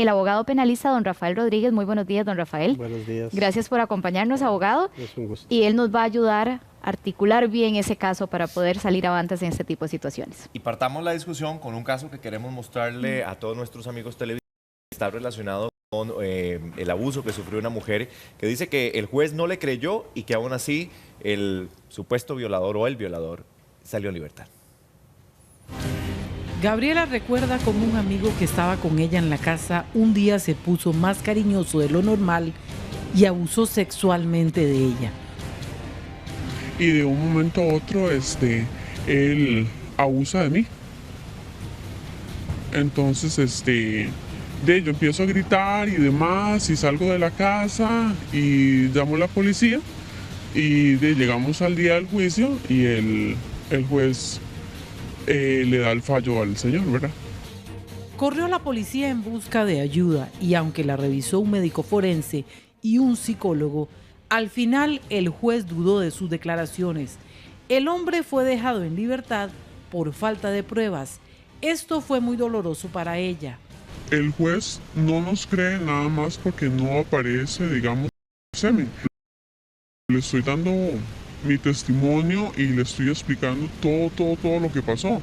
El abogado penalista don Rafael Rodríguez. Muy buenos días, don Rafael. Buenos días. Gracias por acompañarnos, abogado. Es un gusto. Y él nos va a ayudar a articular bien ese caso para poder salir avantes en este tipo de situaciones. Y partamos la discusión con un caso que queremos mostrarle a todos nuestros amigos televidentes. Está relacionado con el abuso que sufrió una mujer que dice que el juez no le creyó y que aún así el supuesto violador o el violador salió en libertad. Gabriela recuerda como un amigo que estaba con ella en la casa un día se puso más cariñoso de lo normal y abusó sexualmente de ella. Y de un momento a otro, él abusa de mí. Entonces, yo empiezo a gritar y demás, y salgo de la casa y llamo a la policía y llegamos al día del juicio y el juez le da el fallo al señor, ¿verdad? Corrió a la policía en busca de ayuda y aunque la revisó un médico forense y un psicólogo, al final el juez dudó de sus declaraciones. El hombre fue dejado en libertad por falta de pruebas. Esto fue muy doloroso para ella. El juez no nos cree nada más porque no aparece, digamos, semen. Le estoy dando mi testimonio y le estoy explicando todo lo que pasó.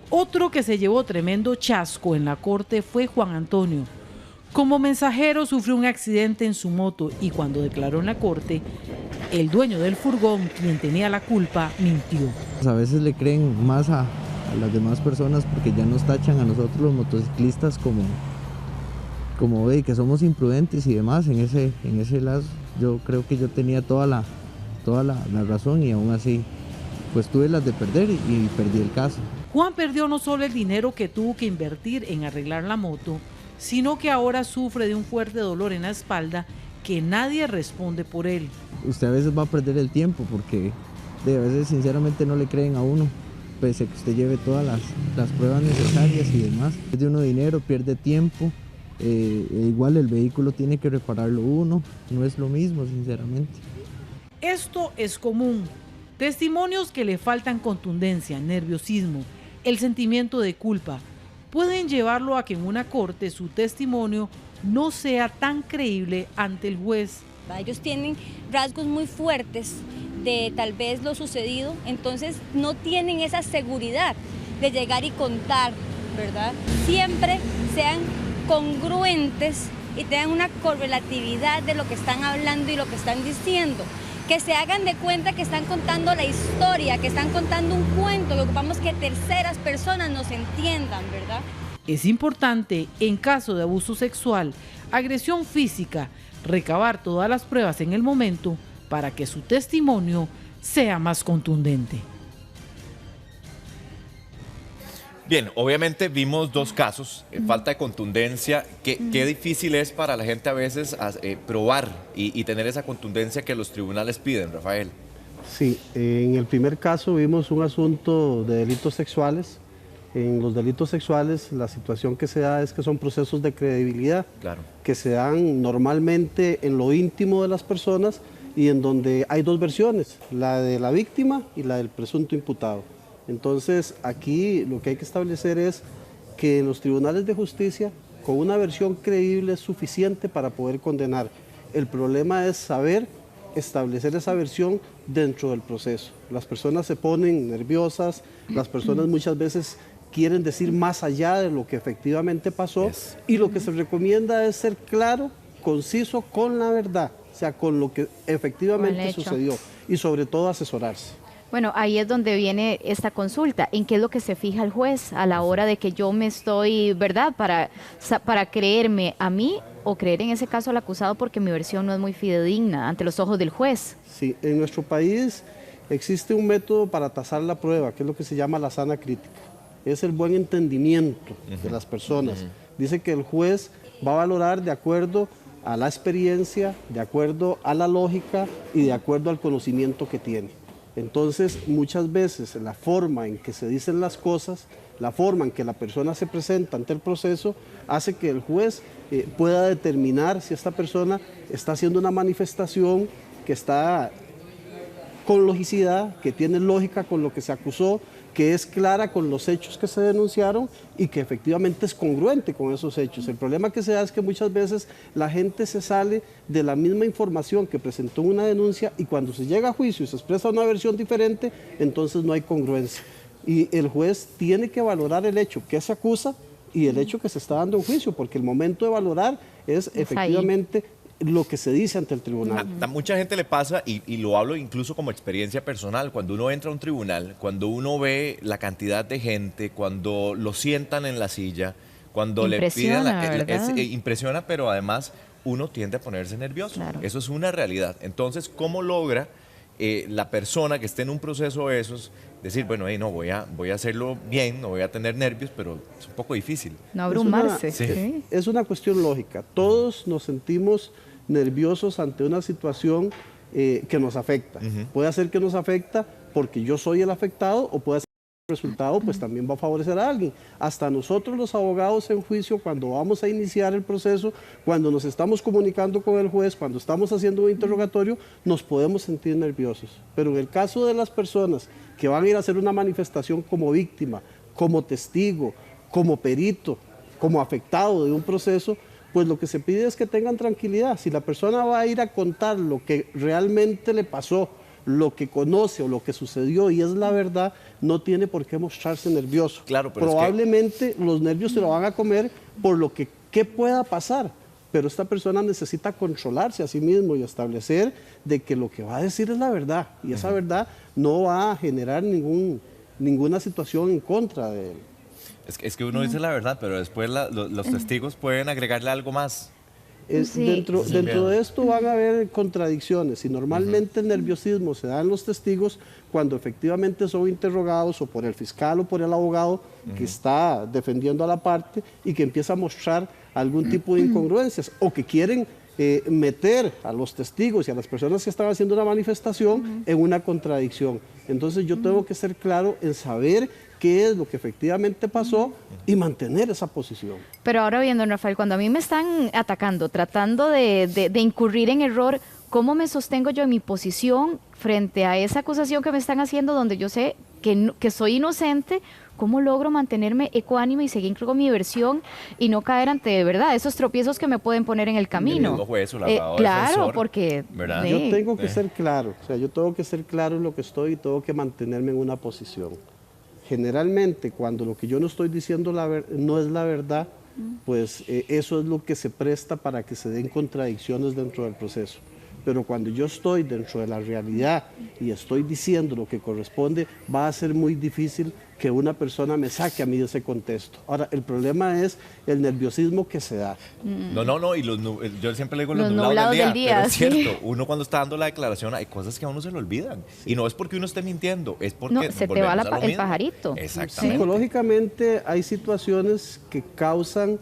Otro que se llevó tremendo chasco en la corte fue Juan Antonio. Como mensajero sufrió un accidente en su moto y cuando declaró en la corte, el dueño del furgón, quien tenía la culpa, mintió. A veces le creen más a las demás personas porque ya nos tachan a nosotros los motociclistas como que somos imprudentes y demás. En ese lado yo creo que yo tenía toda la razón y aún así pues tuve las de perder y perdí el caso. Juan perdió no solo el dinero que tuvo que invertir en arreglar la moto, sino que ahora sufre de un fuerte dolor en la espalda que nadie responde por él. Usted a veces va a perder el tiempo porque a veces sinceramente no le creen a uno, pese a que usted lleve todas las pruebas necesarias y demás. Pierde uno dinero, pierde tiempo, igual el vehículo tiene que repararlo uno, no es lo mismo sinceramente. Esto es común. Testimonios que le faltan contundencia, nerviosismo, el sentimiento de culpa, pueden llevarlo a que en una corte su testimonio no sea tan creíble ante el juez. Ellos tienen rasgos muy fuertes de tal vez lo sucedido, entonces no tienen esa seguridad de llegar y contar, ¿verdad? Siempre sean congruentes y tengan una correlatividad de lo que están hablando y lo que están diciendo. Que se hagan de cuenta que están contando la historia, que están contando un cuento, que ocupamos que terceras personas nos entiendan, ¿verdad? Es importante, en caso de abuso sexual, agresión física, recabar todas las pruebas en el momento para que su testimonio sea más contundente. Bien, obviamente vimos dos casos, falta de contundencia. Qué difícil es para la gente a veces probar y tener esa contundencia que los tribunales piden, Rafael. Sí, en el primer caso vimos un asunto de delitos sexuales. En los delitos sexuales la situación que se da es que son procesos de credibilidad, Claro. que se dan normalmente en lo íntimo de las personas y en donde hay dos versiones, la de la víctima y la del presunto imputado. Entonces, aquí lo que hay que establecer es que en los tribunales de justicia, con una versión creíble es suficiente para poder condenar. El problema es saber establecer esa versión dentro del proceso. Las personas se ponen nerviosas, las personas muchas veces quieren decir más allá de lo que efectivamente pasó y lo que se recomienda es ser claro, conciso con la verdad, o sea, con lo que efectivamente sucedió y sobre todo asesorarse. Bueno, ahí es donde viene esta consulta. ¿En qué es lo que se fija el juez a la hora de que yo me estoy, verdad, para creerme a mí o creer en ese caso al acusado porque mi versión no es muy fidedigna ante los ojos del juez? Sí, en nuestro país existe un método para tasar la prueba, que es lo que se llama la sana crítica. Es el buen entendimiento de las personas. Dice que el juez va a valorar de acuerdo a la experiencia, de acuerdo a la lógica y de acuerdo al conocimiento que tiene. Entonces, muchas veces la forma en que se dicen las cosas, la forma en que la persona se presenta ante el proceso, hace que el juez pueda determinar si esta persona está haciendo una manifestación que está con logicidad, que tiene lógica con lo que se acusó, que es clara con los hechos que se denunciaron y que efectivamente es congruente con esos hechos. El problema que se da es que muchas veces la gente se sale de la misma información que presentó una denuncia y cuando se llega a juicio y se expresa una versión diferente, entonces no hay congruencia. Y el juez tiene que valorar el hecho que se acusa y el hecho que se está dando en juicio, porque el momento de valorar es efectivamente lo que se dice ante el tribunal. A mucha gente le pasa, y lo hablo incluso como experiencia personal, cuando uno entra a un tribunal, cuando uno ve la cantidad de gente, cuando lo sientan en la silla, cuando le piden... impresiona, pero además uno tiende a ponerse nervioso. Claro. Eso es una realidad. Entonces, ¿cómo logra la persona que esté en un proceso de esos decir, bueno, no, voy a hacerlo bien, no voy a tener nervios, pero es un poco difícil? No abrumarse. Es una cuestión lógica. Todos nos sentimos nerviosos ante una situación que nos afecta. Puede ser que nos afecta porque yo soy el afectado o puede ser que el resultado pues también va a favorecer a alguien. Hasta nosotros los abogados en juicio, cuando vamos a iniciar el proceso, cuando nos estamos comunicando con el juez, cuando estamos haciendo un interrogatorio, nos podemos sentir nerviosos. Pero en el caso de las personas que van a ir a hacer una manifestación como víctima, como testigo, como perito, como afectado de un proceso, pues lo que se pide es que tengan tranquilidad. Si la persona va a ir a contar lo que realmente le pasó, lo que conoce o lo que sucedió y es la verdad, no tiene por qué mostrarse nervioso. Claro, pero probablemente los nervios se lo van a comer por lo que pueda pasar, pero esta persona necesita controlarse a sí mismo y establecer de que lo que va a decir es la verdad y esa verdad no va a generar ninguna situación en contra de él. Es que uno dice la verdad, pero después los testigos pueden agregarle algo más. Dentro de esto van a haber contradicciones y normalmente el nerviosismo se da en los testigos cuando efectivamente son interrogados o por el fiscal o por el abogado que está defendiendo a la parte y que empieza a mostrar algún tipo de incongruencias o que quieren meter a los testigos y a las personas que están haciendo una manifestación en una contradicción. Entonces yo tengo que ser claro en saber qué es lo que efectivamente pasó y mantener esa posición. Pero ahora bien, don Rafael, cuando a mí me están atacando, tratando de incurrir en error, ¿cómo me sostengo yo en mi posición frente a esa acusación que me están haciendo donde yo sé que soy inocente? ¿Cómo logro mantenerme ecuánime y seguir con mi versión y no caer ante, de verdad, esos tropiezos que me pueden poner en el camino? Claro, defensor, porque... ¿verdad? Yo tengo que ser claro, o sea, yo tengo que ser claro en lo que estoy y tengo que mantenerme en una posición. Generalmente, cuando lo que yo no estoy diciendo no es la verdad, pues eso es lo que se presta para que se den contradicciones dentro del proceso. Pero cuando yo estoy dentro de la realidad y estoy diciendo lo que corresponde, va a ser muy difícil que una persona me saque a mí de ese contexto. Ahora, el problema es el nerviosismo que se da. No, y yo siempre le digo los nublados del día, pero es cierto, uno cuando está dando la declaración hay cosas que a uno se le olvidan. Y no es porque uno esté mintiendo, es porque se te va el pajarito. Exactamente. Psicológicamente hay situaciones que causan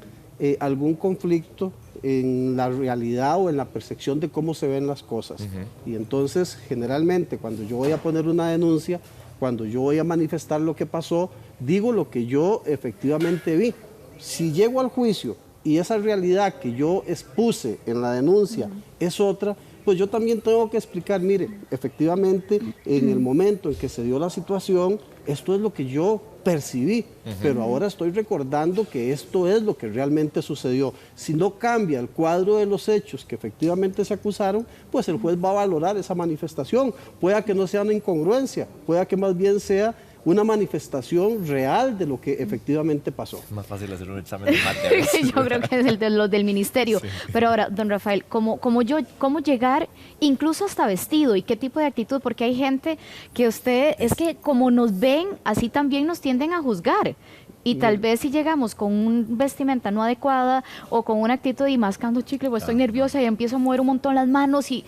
algún conflicto en la realidad o en la percepción de cómo se ven las cosas. Y entonces, generalmente, cuando yo voy a poner una denuncia, cuando yo voy a manifestar lo que pasó, digo lo que yo efectivamente vi. Si llego al juicio y esa realidad que yo expuse en la denuncia es otra, pues yo también tengo que explicar, mire, efectivamente, en el momento en que se dio la situación, esto es lo que yo percibí, pero ahora estoy recordando que esto es lo que realmente sucedió. Si no cambia el cuadro de los hechos que efectivamente se acusaron, pues el juez va a valorar esa manifestación. Pueda que no sea una incongruencia, pueda que más bien sea una manifestación real de lo que efectivamente pasó. Es más fácil hacer un examen de mate. Yo creo que es el de los del ministerio. Sí. Pero ahora, don Rafael, ¿cómo llegar incluso hasta vestido y qué tipo de actitud? Porque hay gente que es que como nos ven, así también nos tienden a juzgar. Y tal vez si llegamos con un vestimenta no adecuada o con una actitud y mascando chicle, pues estoy nerviosa y empiezo a mover un montón las manos y...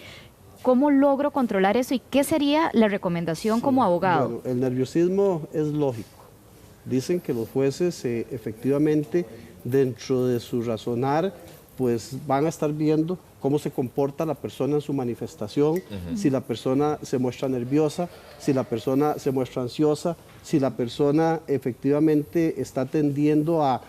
¿Cómo logro controlar eso y qué sería la recomendación como abogado? Bueno, el nerviosismo es lógico. Dicen que los jueces efectivamente dentro de su razonar pues van a estar viendo cómo se comporta la persona en su manifestación, si la persona se muestra nerviosa, si la persona se muestra ansiosa, si la persona efectivamente está tendiendo a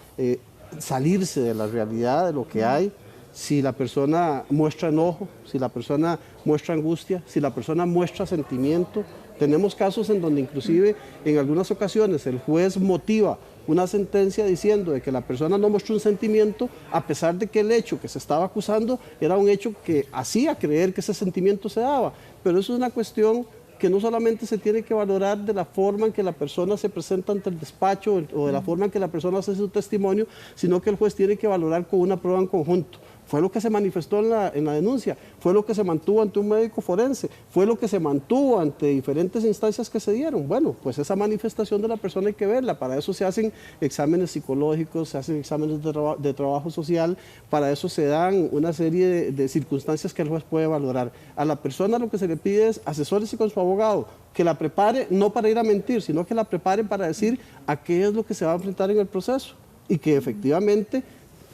salirse de la realidad de lo que hay. Si la persona muestra enojo, si la persona muestra angustia, si la persona muestra sentimiento, Tenemos casos en donde inclusive en algunas ocasiones el juez motiva una sentencia diciendo de que la persona no mostró un sentimiento, a pesar de que el hecho que se estaba acusando era un hecho que hacía creer que ese sentimiento se daba. Pero eso es una cuestión que no solamente se tiene que valorar de la forma en que la persona se presenta ante el despacho o de la forma en que la persona hace su testimonio, sino que el juez tiene que valorar con una prueba en conjunto. Fue lo que se manifestó en la denuncia, fue lo que se mantuvo ante un médico forense, fue lo que se mantuvo ante diferentes instancias que se dieron. Bueno, pues esa manifestación de la persona hay que verla, para eso se hacen exámenes psicológicos, se hacen exámenes de trabajo social, para eso se dan una serie de circunstancias que el juez puede valorar. A la persona lo que se le pide es asesórese con su abogado, que la prepare no para ir a mentir, sino que la prepare para decir a qué es lo que se va a enfrentar en el proceso y que efectivamente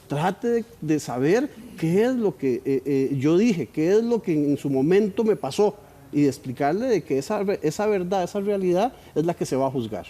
trate de saber qué es lo que yo dije, qué es lo que en su momento me pasó y de explicarle de que esa verdad, esa realidad es la que se va a juzgar.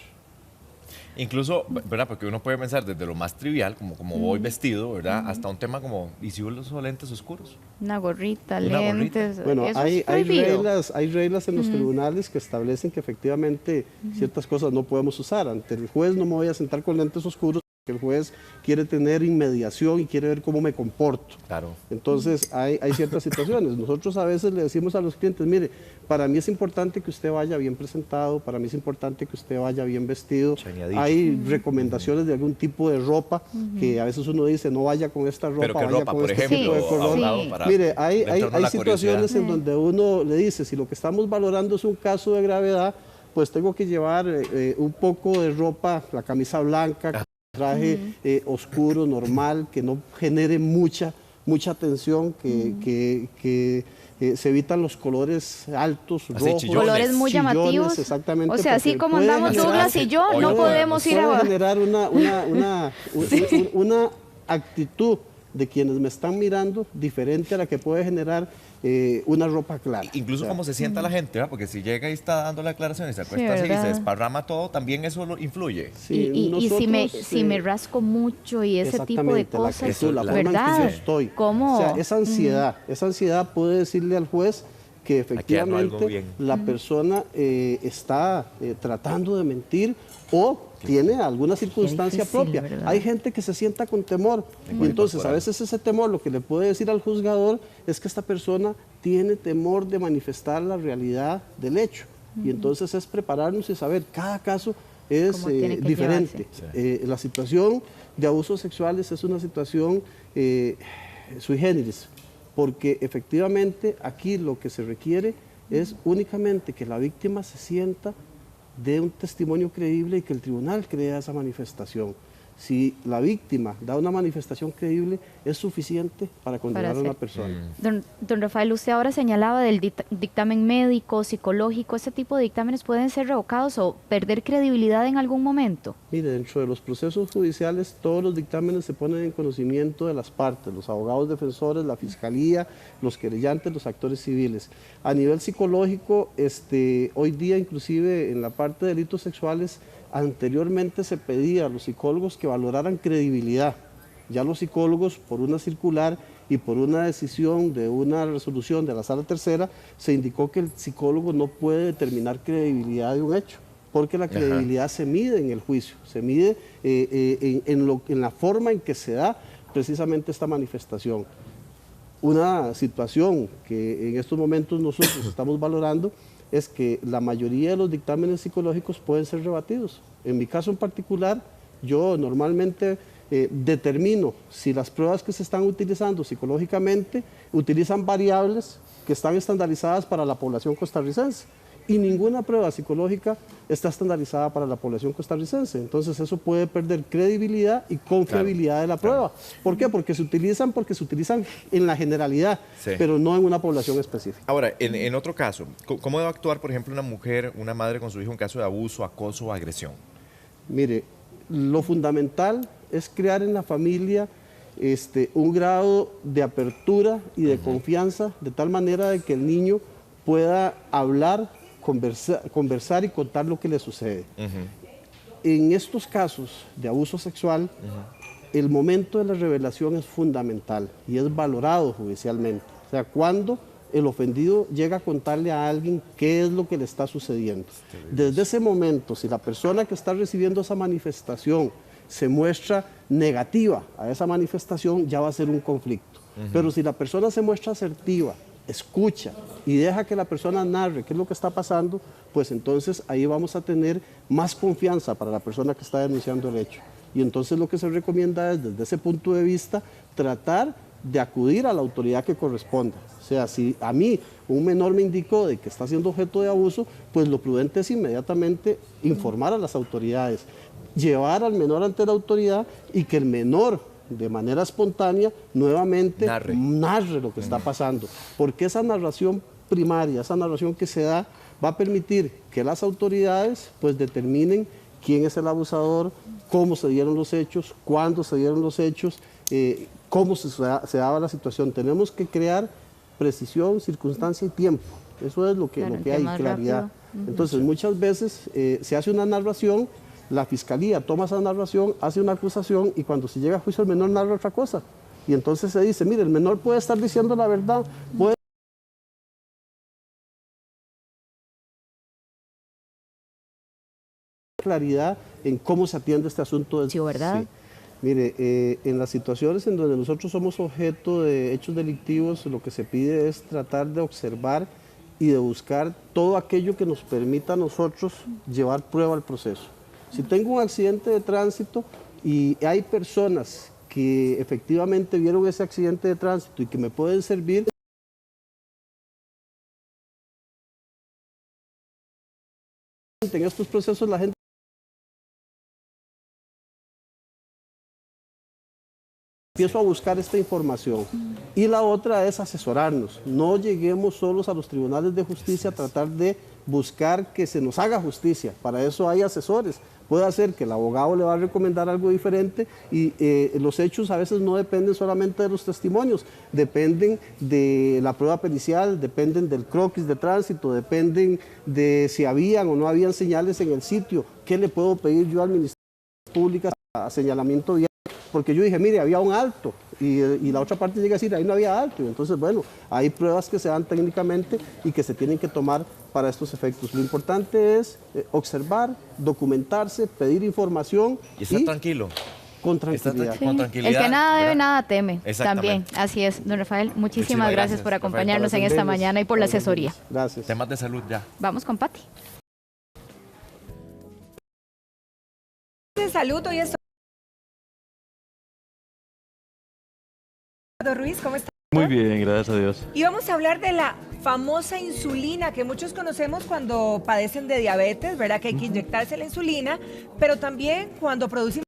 Incluso, ¿verdad? Porque uno puede pensar desde lo más trivial, como voy vestido, ¿verdad? Hasta un tema como, ¿y si uso lentes oscuros? Una gorrita, Una lentes. Bueno, eso hay es prohibido. reglas en los tribunales que establecen que efectivamente ciertas cosas no podemos usar. Ante el juez no me voy a sentar con lentes oscuros, porque el juez quiere tener inmediación y quiere ver cómo me comporto. Claro. Entonces hay ciertas situaciones. Nosotros a veces le decimos a los clientes, mire, para mí es importante que usted vaya bien presentado, para mí es importante que usted vaya bien vestido. Hay recomendaciones de algún tipo de ropa que a veces uno dice, no vaya con esta ropa, ¿Pero qué vaya ropa, con por este ejemplo? tipo de color. Abogado, para Mire, hay entrarnos la situaciones curiosidad. en donde uno le dice, si lo que estamos valorando es un caso de gravedad, pues tengo que llevar un poco de ropa, la camisa blanca, traje oscuro, normal, que no genere mucha tensión, que se evitan los colores altos, Así, rojos. chillones. Colores muy llamativos. Exactamente. O sea, así porque como puede andamos generar- Douglas y yo, no podemos ir puede a... generar una actitud de quienes me están mirando diferente a la que puede generar una ropa clara. Incluso O sea, cómo se sienta la gente, ¿verdad? Porque si llega y está dando la aclaración y se acuesta así y ¿verdad? se desparrama todo, también eso lo influye. sí, y nosotros, si me rasco mucho y ese tipo de exactamente, cosas, actitud, la forma en que ¿verdad? yo estoy. ¿Cómo? O sea, esa ansiedad puede decirle al juez que Aquí ando algo efectivamente bien. la persona está tratando de mentir o tiene alguna circunstancia difícil, propia. ¿verdad? Hay gente que se sienta con temor y entonces a veces ese temor lo que le puede decir al juzgador es que esta persona tiene temor de manifestar la realidad del hecho. Y entonces es prepararnos y saber, cada caso es Cómo tiene que diferente. La situación de abusos sexuales es una situación sui generis, porque efectivamente aquí lo que se requiere es únicamente que la víctima se sienta, dé un testimonio creíble y que el tribunal crea esa manifestación. Si la víctima da una manifestación creíble, es suficiente para condenar a una persona. Don Rafael, usted ahora señalaba del dictamen médico, psicológico, ¿ese tipo de dictámenes pueden ser revocados o perder credibilidad en algún momento? Mire, dentro de los procesos judiciales, todos los dictámenes se ponen en conocimiento de las partes, los abogados defensores, la fiscalía, los querellantes, los actores civiles. A nivel psicológico, hoy día inclusive en la parte de delitos sexuales, anteriormente se pedía a los psicólogos que valoraran credibilidad. Ya los psicólogos, por una circular y por una decisión de una resolución de la Sala Tercera, se indicó que el psicólogo no puede determinar credibilidad de un hecho, porque la credibilidad se mide en el juicio, se mide en la forma en que se da precisamente esta manifestación. Una situación que en estos momentos nosotros estamos valorando es que la mayoría de los dictámenes psicológicos pueden ser rebatidos. En mi caso en particular, yo normalmente determino si las pruebas que se están utilizando psicológicamente utilizan variables que están estandarizadas para la población costarricense. Y ninguna prueba psicológica está estandarizada para la población costarricense. Entonces eso puede perder credibilidad y confiabilidad de la prueba. ¿Por qué? Porque se utilizan en la generalidad, pero no en una población específica. Ahora, en otro caso, ¿cómo debe actuar, por ejemplo, una mujer, una madre con su hijo en caso de abuso, acoso o agresión? Mire, lo fundamental es crear en la familia un grado de apertura y de confianza, de tal manera de que el niño pueda hablar, conversar y contar lo que le sucede. En estos casos de abuso sexual, el momento de la revelación es fundamental y es valorado judicialmente. O sea, cuando el ofendido llega a contarle a alguien qué es lo que le está sucediendo. Desde ese momento, si la persona que está recibiendo esa manifestación se muestra negativa a esa manifestación, ya va a ser un conflicto. Pero si la persona se muestra asertiva, escucha y deja que la persona narre qué es lo que está pasando, pues entonces ahí vamos a tener más confianza para la persona que está denunciando el hecho. Y entonces lo que se recomienda es, desde ese punto de vista, tratar de acudir a la autoridad que corresponda. O sea, si a mí un menor me indicó de que está siendo objeto de abuso, pues lo prudente es inmediatamente informar a las autoridades, llevar al menor ante la autoridad y que el menor, de manera espontánea, nuevamente narre lo que está pasando. Porque esa narración primaria, esa narración que se da, va a permitir que las autoridades pues determinen quién es el abusador, cómo se dieron los hechos, cuándo se dieron los hechos, cómo se daba la situación. Tenemos que crear precisión, circunstancia y tiempo. Eso es lo que hay, claridad. Entonces, muchas veces se hace una narración, la fiscalía toma esa narración, hace una acusación y cuando se llega a juicio el menor narra otra cosa. Y entonces se dice, mire, el menor puede estar diciendo la verdad, puede claridad en cómo se atiende este asunto. Sí, ¿verdad? Sí. Mire, en las situaciones en donde nosotros somos objeto de hechos delictivos, lo que se pide es tratar de observar y de buscar todo aquello que nos permita a nosotros llevar prueba al proceso. Si tengo un accidente de tránsito y hay personas que efectivamente vieron ese accidente de tránsito y que me pueden servir, en estos procesos la gente empiezo a buscar esta información. Y la otra es asesorarnos. No lleguemos solos a los tribunales de justicia a tratar de buscar que se nos haga justicia. Para eso hay asesores. Puede ser que el abogado le va a recomendar algo diferente y los hechos a veces no dependen solamente de los testimonios, dependen de la prueba pericial, dependen del croquis de tránsito, dependen de si habían o no habían señales en el sitio. ¿Qué le puedo pedir yo al Ministerio de Pública a señalamiento vial? Porque yo dije, mire, había un alto, y la otra parte llega a decir, ahí no había alto. Y entonces, bueno, hay pruebas que se dan técnicamente y que se tienen que tomar para estos efectos. Lo importante es observar, documentarse, pedir información. Y estar tranquilo. Con tranquilidad. Con tranquilidad. El que nada debe, ¿verdad? nada teme. También, así es. Don Rafael, muchísimas gracias por acompañarnos en esta mañana y por la asesoría. Gracias. Temas de salud ya. Vamos con Pati. De salud, hoy estoy... Ruiz, ¿cómo está? Muy bien, gracias a Dios. Y vamos a hablar de la famosa insulina que muchos conocemos cuando padecen de diabetes, ¿verdad? Que hay que inyectarse la insulina, pero también cuando producimos